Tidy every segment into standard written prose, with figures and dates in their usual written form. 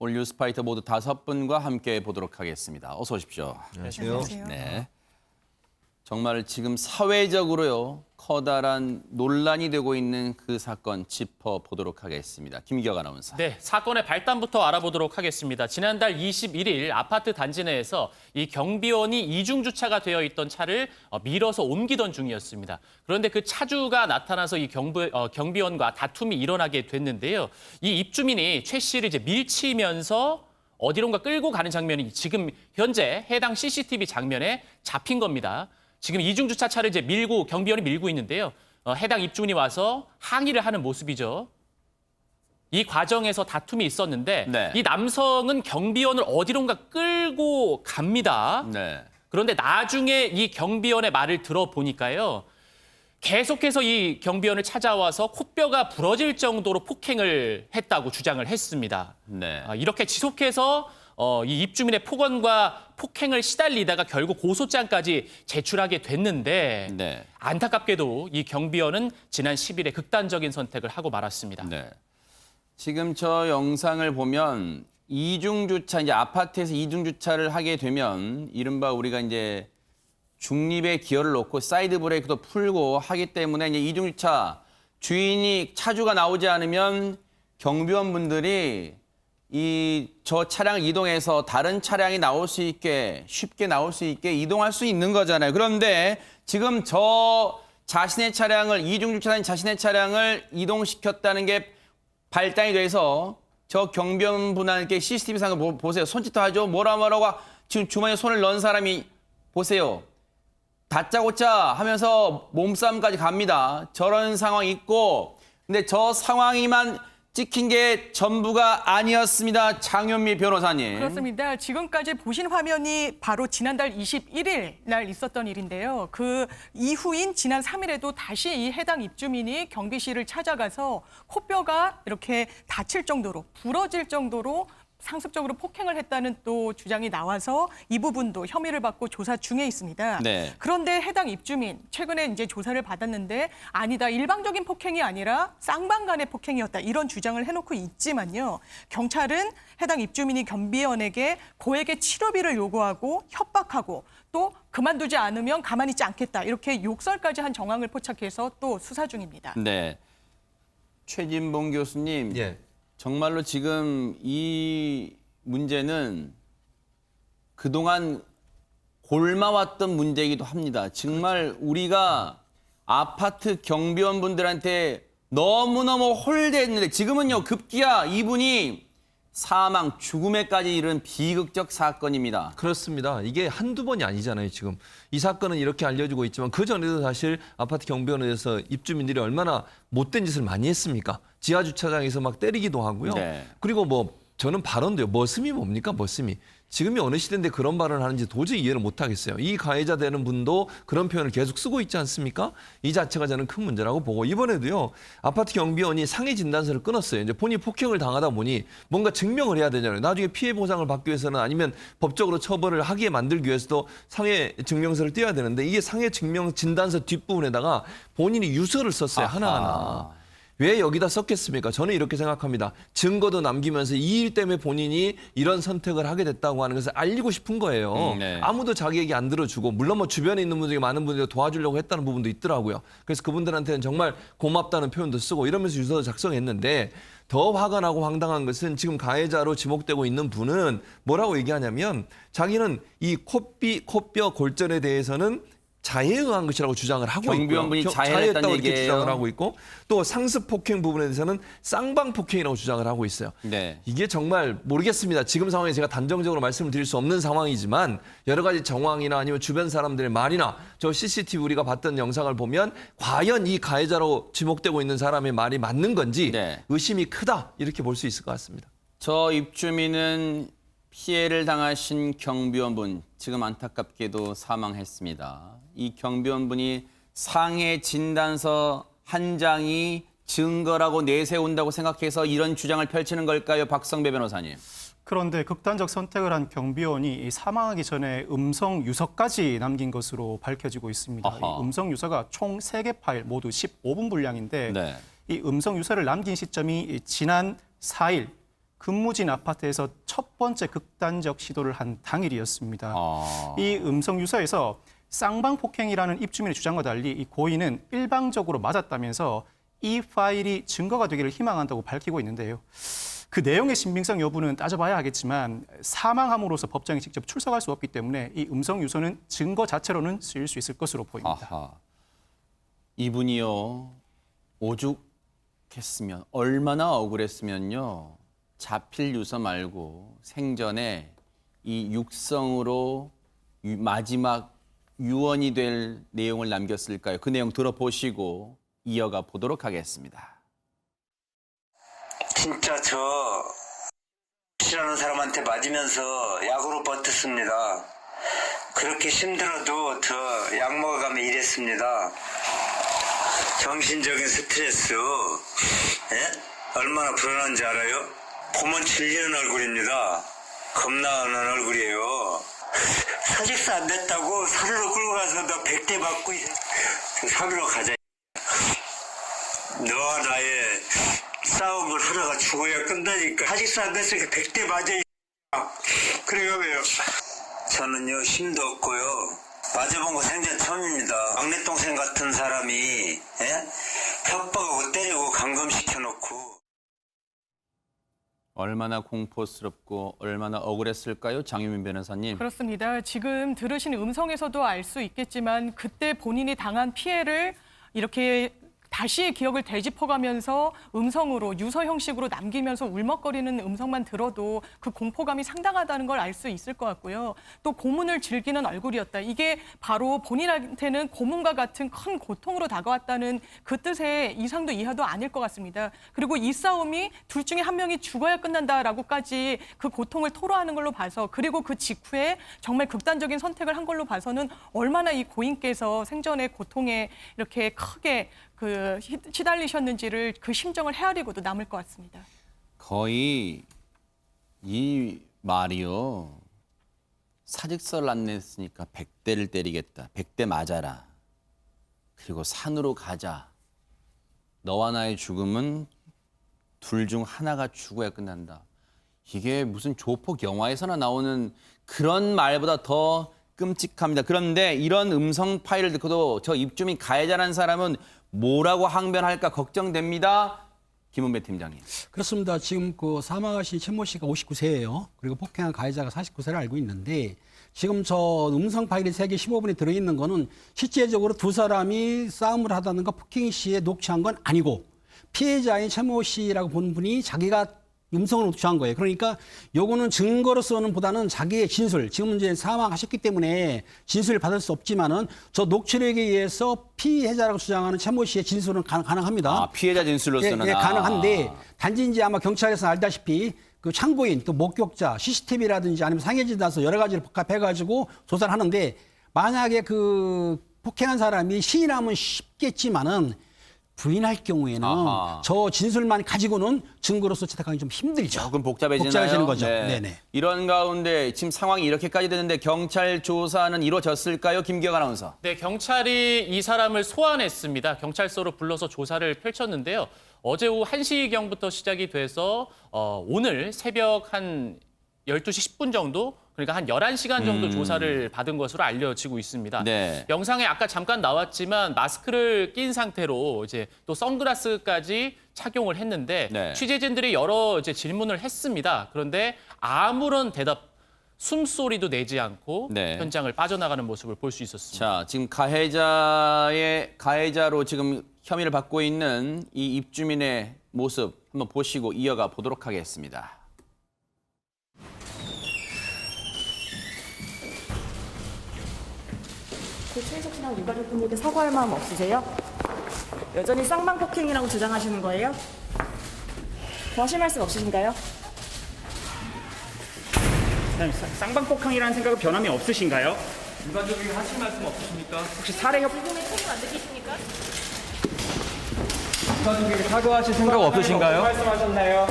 오늘 뉴스파이터 모두 5분과 함께 보도록 하겠습니다. 어서 오십시오. 안녕하세요. 네. 정말 지금 사회적으로요 커다란 논란이 되고 있는 그 사건 짚어보도록 하겠습니다. 김기혁 아나운서. 네, 사건의 발단부터 알아보도록 하겠습니다. 지난달 21일 아파트 단지 내에서 이 경비원이 이중 주차가 되어 있던 차를 밀어서 옮기던 중이었습니다. 그런데 그 차주가 나타나서 이 경비원과 다툼이 일어나게 됐는데요. 이 입주민이 최 씨를 이제 밀치면서 어디론가 끌고 가는 장면이 지금 현재 해당 CCTV 장면에 잡힌 겁니다. 지금 이중주차차를 이제 경비원이 밀고 있는데요. 해당 입주민이 와서 항의를 하는 모습이죠. 이 과정에서 다툼이 있었는데 네. 이 남성은 경비원을 어디론가 끌고 갑니다. 네. 그런데 나중에 이 경비원의 말을 들어보니까요. 계속해서 이 경비원을 찾아와서 코뼈가 부러질 정도로 폭행을 했다고 주장을 했습니다. 네. 이렇게 지속해서 이 입주민의 폭언과 폭행을 시달리다가 결국 고소장까지 제출하게 됐는데 네. 안타깝게도 이 경비원은 지난 10일에 극단적인 선택을 하고 말았습니다. 네. 지금 저 영상을 보면 이중주차, 이제 아파트에서 이중주차를 하게 되면 이른바 우리가 이제 중립의 기어를 놓고 사이드 브레이크도 풀고 하기 때문에 이제 이중주차 주인이 차주가 나오지 않으면 경비원분들이 저 차량을 이동해서 다른 차량이 나올 수 있게 쉽게 나올 수 있게 이동할 수 있는 거잖아요. 그런데 지금 자신의 차량을 이중주차한 자신의 차량을 이동시켰다는 게 발단이 돼서 저 경비원분한테 CCTV 상을 보세요. 손짓도 하죠. 뭐라고 지금 주머니에 손을 넣은 사람이 보세요. 다짜고짜 하면서 몸싸움까지 갑니다. 저런 상황이 있고 근데 저 상황이만 찍힌 게 전부가 아니었습니다. 장현미 변호사님. 그렇습니다. 지금까지 보신 화면이 바로 지난달 21일 날 있었던 일인데요. 그 이후인 지난 3일에도 다시 이 해당 입주민이 경비실을 찾아가서 코뼈가 이렇게 다칠 정도로 부러질 정도로 상습적으로 폭행을 했다는 또 주장이 나와서 이 부분도 혐의를 받고 조사 중에 있습니다. 네. 그런데 해당 입주민 최근에 이제 조사를 받았는데 아니다. 일방적인 폭행이 아니라 쌍방 간의 폭행이었다. 이런 주장을 해놓고 있지만요. 경찰은 해당 입주민이 경비원에게 고액의 치료비를 요구하고 협박하고 또 그만두지 않으면 가만히 있지 않겠다. 이렇게 욕설까지 한 정황을 포착해서 또 수사 중입니다. 네. 최진봉 교수님. 예. 정말로 지금 이 문제는 그동안 골마왔던 문제이기도 합니다. 정말 우리가 아파트 경비원분들한테 너무너무 홀대했는데 지금은요 급기야 이분이 사망, 죽음에까지 이른 비극적 사건입니다. 그렇습니다. 이게 한두 번이 아니잖아요, 지금. 이 사건은 이렇게 알려지고 있지만 그전에도 사실 아파트 경비원에 대해서 입주민들이 얼마나 못된 짓을 많이 했습니까? 지하 주차장에서 막 때리기도 하고요. 네. 그리고 저는 발언도요. 머슴이 뭡니까? 머슴이. 지금이 어느 시대인데 그런 발언을 하는지 도저히 이해를 못 하겠어요. 이 가해자 되는 분도 그런 표현을 계속 쓰고 있지 않습니까? 이 자체가 저는 큰 문제라고 보고 이번에도요. 아파트 경비원이 상해 진단서를 끊었어요. 이제 본인이 폭행을 당하다 보니 뭔가 증명을 해야 되잖아요. 나중에 피해 보상을 받기 위해서는 아니면 법적으로 처벌을 하게 만들기 위해서도 상해 증명서를 떼야 되는데 이게 상해 증명 진단서 뒷부분에다가 본인이 유서를 썼어요. 하나하나. 왜 여기다 썼겠습니까? 저는 이렇게 생각합니다. 증거도 남기면서 이 일 때문에 본인이 이런 선택을 하게 됐다고 하는 것을 알리고 싶은 거예요. 네. 아무도 자기 얘기 안 들어주고 물론 주변에 있는 분들이 많은 분들이 도와주려고 했다는 부분도 있더라고요. 그래서 그분들한테는 정말 고맙다는 표현도 쓰고 이러면서 유서도 작성했는데 더 화가 나고 황당한 것은 지금 가해자로 지목되고 있는 분은 뭐라고 얘기하냐면 자기는 이 코뼈 골절에 대해서는 자해에 의한 것이라고 주장을 하고 있고요. 경비원분이 자해했다는 이렇게 얘기예요. 주장을 하고 있고 또 상습 폭행 부분에 대해서는 쌍방 폭행이라고 주장을 하고 있어요. 네. 이게 정말 모르겠습니다. 지금 상황에 제가 단정적으로 말씀을 드릴 수 없는 상황이지만 여러 가지 정황이나 아니면 주변 사람들의 말이나 저 CCTV 우리가 봤던 영상을 보면 과연 이 가해자로 지목되고 있는 사람의 말이 맞는 건지 네. 의심이 크다 이렇게 볼 수 있을 것 같습니다. 저 입주민은 피해를 당하신 경비원분 지금 안타깝게도 사망했습니다. 이 경비원분이 상해 진단서 한 장이 증거라고 내세운다고 생각해서 이런 주장을 펼치는 걸까요? 박성배 변호사님. 그런데 극단적 선택을 한 경비원이 사망하기 전에 음성 유서까지 남긴 것으로 밝혀지고 있습니다. 아하. 이 음성 유서가 총 3개 파일 모두 15분 분량인데 네. 이 음성 유서를 남긴 시점이 지난 4일 근무진 아파트에서 첫 번째 극단적 시도를 한 당일이었습니다. 아. 이 음성 유서에서 쌍방폭행이라는 입주민의 주장과 달리 이 고인은 일방적으로 맞았다면서 이 파일이 증거가 되기를 희망한다고 밝히고 있는데요. 그 내용의 신빙성 여부는 따져봐야 하겠지만 사망함으로써 법정에 직접 출석할 수 없기 때문에 이 음성 유서는 증거 자체로는 쓰일 수 있을 것으로 보입니다. 아하. 이분이요. 오죽했으면 얼마나 억울했으면요. 자필 유서 말고 생전에 이 육성으로 마지막 유언이 될 내용을 남겼을까요? 그 내용 들어보시고 이어가 보도록 하겠습니다. 진짜 저 싫어하는 사람한테 맞으면서 약으로 버텼습니다. 그렇게 힘들어도 저 약 먹어가며 일했습니다. 정신적인 스트레스, 예? 얼마나 불안한지 알아요? 보면 질리는 얼굴입니다. 겁나는 얼굴이에요. 사직서 안 됐다고 사료로 끌고 가서 너 100대 맞고 사료로 가자. 너와 나의 싸움을 하다가 죽어야 끝나니까 사직서 안 됐으니까 100대 맞아. 그래요. 저는요 힘도 없고요. 맞아본 거 생전 처음입니다. 막내 동생 같은 사람이 협박하고 때리고 감금시켜놓고. 얼마나 공포스럽고 얼마나 억울했을까요? 장유민 변호사님. 그렇습니다. 지금 들으신 음성에서도 알 수 있겠지만 그때 본인이 당한 피해를 이렇게 다시 기억을 되짚어가면서 음성으로 유서 형식으로 남기면서 울먹거리는 음성만 들어도 그 공포감이 상당하다는 걸 알 수 있을 것 같고요. 또 고문을 즐기는 얼굴이었다. 이게 바로 본인한테는 고문과 같은 큰 고통으로 다가왔다는 그 뜻의 이상도 이하도 아닐 것 같습니다. 그리고 이 싸움이 둘 중에 한 명이 죽어야 끝난다라고까지 그 고통을 토로하는 걸로 봐서 그리고 그 직후에 정말 극단적인 선택을 한 걸로 봐서는 얼마나 이 고인께서 생전의 고통에 이렇게 크게 시달리셨는지를 그 심정을 헤아리고도 남을 것 같습니다. 거의 이 말이요. 사직서를 안 냈으니까 100대를 때리겠다. 100대 맞아라. 그리고 산으로 가자. 너와 나의 죽음은 둘 중 하나가 죽어야 끝난다. 이게 무슨 조폭 영화에서나 나오는 그런 말보다 더 끔찍합니다. 그런데 이런 음성 파일을 듣고도 저 입주민 가해자라는 사람은 뭐라고 항변할까 걱정됩니다. 김은배 팀장님. 그렇습니다. 지금 그 사망하신 최모 씨가 59세예요. 그리고 폭행한 가해자가 49세를 알고 있는데 지금 저 음성 파일이 3개 15분이 들어있는 거는 실제적으로 두 사람이 싸움을 하다든가 폭행 시에 녹취한 건 아니고 피해자인 최모 씨라고 본 분이 자기가 음성을 녹취한 거예요. 그러니까 요거는 증거로서는 보다는 자기의 진술, 지금 이제 사망하셨기 때문에 진술을 받을 수 없지만은 저 녹취록에 의해서 피해자라고 주장하는 최모 씨의 진술은 가능합니다. 아, 피해자 진술로서는 예, 가능한데 단지 이제 아마 경찰에서 알다시피 그 참고인 또 목격자, CCTV라든지 아니면 상해진다서 여러 가지를 복합해가지고 조사를 하는데 만약에 그 폭행한 사람이 시인하면 쉽겠지만은 부인할 경우에는 아하. 저 진술만 가지고는 증거로서 채택하기 좀 힘들죠. 조금 복잡해지나요? 복잡해지는 거죠. 네. 네네. 이런 가운데 지금 상황이 이렇게까지 됐는데 경찰 조사는 이루어졌을까요? 김기혁 아나운서. 네, 경찰이 이 사람을 소환했습니다. 경찰서로 불러서 조사를 펼쳤는데요. 어제 오후 1시경부터 시작이 돼서 오늘 새벽 한 12시 10분 정도, 그러니까 한 11시간 정도 조사를 받은 것으로 알려지고 있습니다. 네. 영상에 아까 잠깐 나왔지만 마스크를 낀 상태로 이제 또 선글라스까지 착용을 했는데 네. 취재진들이 여러 이제 질문을 했습니다. 그런데 아무런 대답, 숨소리도 내지 않고 네. 현장을 빠져나가는 모습을 볼 수 있었습니다. 자, 지금 가해자로 지금 혐의를 받고 있는 이 입주민의 모습 한번 보시고 이어가 보도록 하겠습니다. 그 최희석 씨랑 유가족분들께 사과할 마음 없으세요? 여전히 쌍방폭행이라고 주장하시는 거예요? 더 하실 말씀 없으신가요? 쌍방폭행이라는 생각은 변함이 없으신가요? 유가족이 하실 말씀 없으십니까? 혹시 살해 협 지금의 책임 안 느끼십니까? 유가족에게 사과하실 생각 없으신가요? 말씀하셨나요?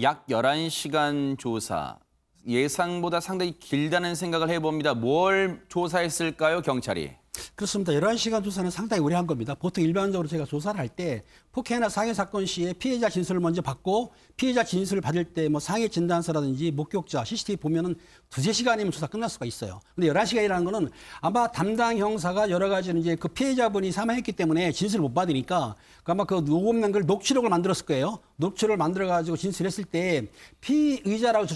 약 11시간 조사. 예상보다 상당히 길다는 생각을 해봅니다. 뭘 조사했을까요, 경찰이? 그렇습니다. 11시간 조사는 상당히 오래 한 겁니다. 보통 일반적으로 저희가 조사를 할 때 폭행이나 상해 사건 시에 피해자 진술을 먼저 받고 피해자 진술을 받을 때 뭐 상해 진단서라든지 목격자, CCTV 보면은 2~3시간이면 조사 끝날 수가 있어요. 근데 11시간이라는 거는 아마 담당 형사가 여러 가지 이제 그 피해자분이 사망했기 때문에 진술을 못 받으니까 아마 그 녹음된 걸 녹취록을 만들었을 거예요. 녹취록을 만들어 가지고 진술했을 때 피의자라고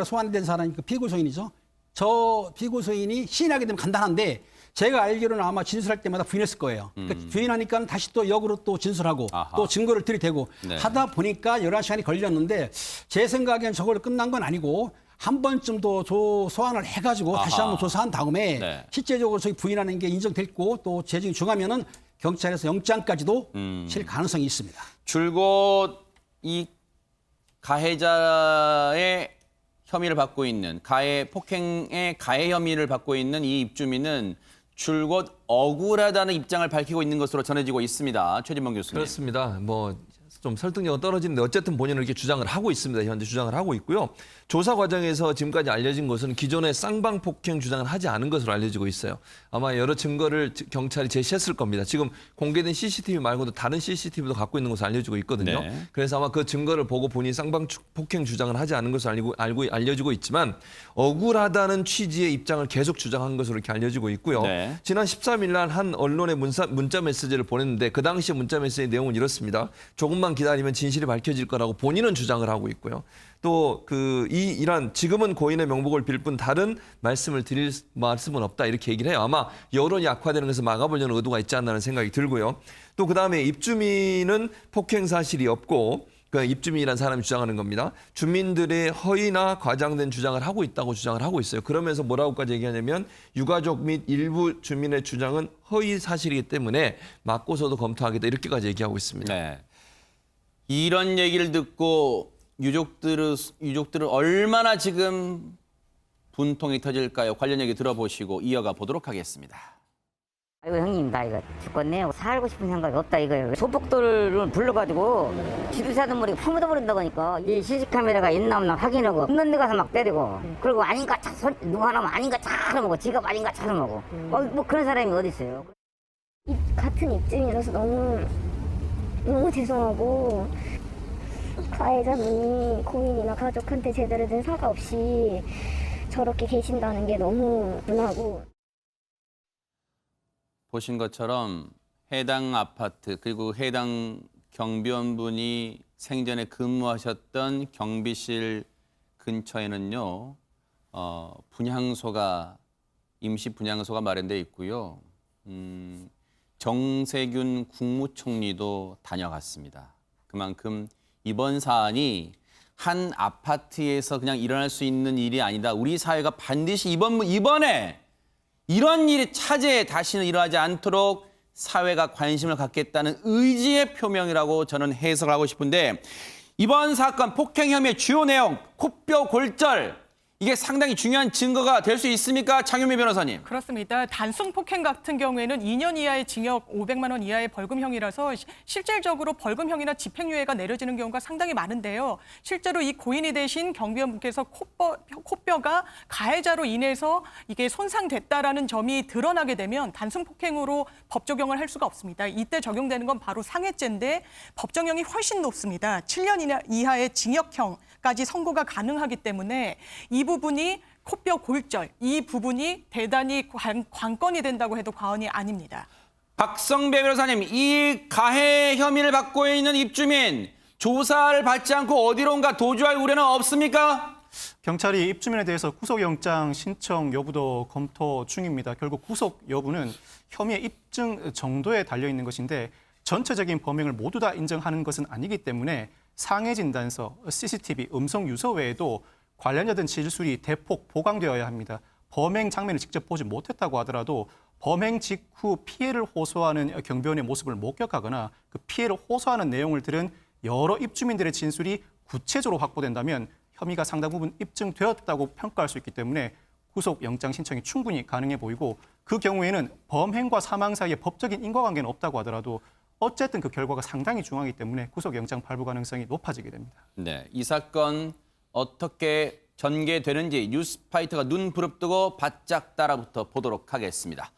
소환된 사람이 그 피고소인이죠. 저 피고소인이 시인하게 되면 간단한데 제가 알기로는 아마 진술할 때마다 부인했을 거예요. 그러니까 부인하니까 다시 또 역으로 또 진술하고 아하. 또 증거를 들이대고 네. 하다 보니까 11시간이 걸렸는데 제 생각엔 저걸 끝난 건 아니고 한 번쯤 더 소환을 해가지고 다시 아하. 한번 조사한 다음에 네. 실제적으로 저희 부인하는 게 인정됐고 또 재증이 중하면은 경찰에서 영장까지도 칠 가능성이 있습니다. 줄곧 이 가해자의 혐의를 받고 있는 폭행의 가해 혐의를 받고 있는 이 입주민은 줄곧 억울하다는 입장을 밝히고 있는 것으로 전해지고 있습니다. 최진범 교수님. 그렇습니다. 뭐 좀 설득력은 떨어지는데 어쨌든 본인은 이렇게 주장을 하고 있습니다. 현재 주장을 하고 있고요. 조사 과정에서 지금까지 알려진 것은 기존의 쌍방 폭행 주장을 하지 않은 것으로 알려지고 있어요. 아마 여러 증거를 경찰이 제시했을 겁니다. 지금 공개된 CCTV 말고도 다른 CCTV도 갖고 있는 것으로 알려지고 있거든요. 네. 그래서 아마 그 증거를 보고 본인이 쌍방 폭행 주장을 하지 않은 것으로 알려지고 있지만 억울하다는 취지의 입장을 계속 주장한 것으로 이렇게 알려지고 있고요. 네. 지난 13일 날 한 언론에 문자 메시지를 보냈는데 그 당시 문자 메시지 내용은 이렇습니다. 조금만 기다리면 진실이 밝혀질 거라고 본인은 주장을 하고 있고요. 또 이란 지금은 고인의 명복을 빌 뿐 다른 말씀을 드릴 말씀은 없다 이렇게 얘기를 해요. 아마 여론이 악화되는 것을 막아보려는 의도가 있지 않나는 생각이 들고요. 또 그다음에 입주민은 폭행 사실이 없고 그 입주민이라는 사람이 주장하는 겁니다. 주민들의 허위나 과장된 주장을 하고 있다고 주장을 하고 있어요. 그러면서 뭐라고까지 얘기하냐면 유가족 및 일부 주민의 주장은 허위 사실이기 때문에 맞고서도 검토하겠다 이렇게까지 얘기하고 있습니다. 네. 이런 얘기를 듣고 유족들은 얼마나 지금 분통이 터질까요? 관련 얘기 들어보시고 이어가 보도록 하겠습니다. 아이고 형님 나 이거 죽겠네요. 살고 싶은 생각이 없다 이거예요. 소복도를 불러가지고 지도자도 모르게 품어도 버린다고 하니까 이 CC카메라가 있나 없나 확인하고 없는 데 가서 막 때리고 그리고 아닌가 누가 하나면 아닌가 찾아먹고 지갑 아닌가 찾아먹고 뭐 그런 사람이 어디 있어요. 같은 입증이라서 너무 죄송하고 가해자분이 고인이나 가족한테 제대로 된 사과 없이 저렇게 계신다는 게 너무 분하고 보신 것처럼 해당 아파트 그리고 해당 경비원분이 생전에 근무하셨던 경비실 근처에는요 임시 분향소가 마련돼 있고요. 정세균 국무총리도 다녀갔습니다. 그만큼 이번 사안이 한 아파트에서 그냥 일어날 수 있는 일이 아니다. 우리 사회가 반드시 이번에 이런 일이 차제에 다시는 일어나지 않도록 사회가 관심을 갖겠다는 의지의 표명이라고 저는 해석을 하고 싶은데 이번 사건 폭행 혐의의 주요 내용, 코뼈 골절 이게 상당히 중요한 증거가 될 수 있습니까? 장윤미 변호사님. 그렇습니다. 단순 폭행 같은 경우에는 2년 이하의 징역 500만 원 이하의 벌금형이라서 실질적으로 벌금형이나 집행유예가 내려지는 경우가 상당히 많은데요. 실제로 이 고인이 되신 경비원분께서 코뼈가 가해자로 인해서 이게 손상됐다라는 점이 드러나게 되면 단순 폭행으로 법 적용을 할 수가 없습니다. 이때 적용되는 건 바로 상해죄인데 법정형이 훨씬 높습니다. 7년 이하의 징역형까지 선고가 가능하기 때문에 이 부분이 코뼈 골절, 이 부분이 대단히 관건이 된다고 해도 과언이 아닙니다. 박성배 변호사님, 이 가해 혐의를 받고 있는 입주민 조사를 받지 않고 어디론가 도주할 우려는 없습니까? 경찰이 입주민에 대해서 구속영장 신청 여부도 검토 중입니다. 결국 구속 여부는 혐의의 입증 정도에 달려있는 것인데 전체적인 범행을 모두 다 인정하는 것은 아니기 때문에 상해 진단서, CCTV, 음성 유서 외에도 관련자든 진술이 대폭 보강되어야 합니다. 범행 장면을 직접 보지 못했다고 하더라도 범행 직후 피해를 호소하는 경비원의 모습을 목격하거나 그 피해를 호소하는 내용을 들은 여러 입주민들의 진술이 구체적으로 확보된다면 혐의가 상당 부분 입증되었다고 평가할 수 있기 때문에 구속영장 신청이 충분히 가능해 보이고 그 경우에는 범행과 사망 사이에 법적인 인과관계는 없다고 하더라도 어쨌든 그 결과가 상당히 중요하기 때문에 구속영장 발부 가능성이 높아지게 됩니다. 네, 이 사건 어떻게 전개되는지 뉴스파이터가 눈 부릅뜨고 바짝 따라붙어 보도록 하겠습니다.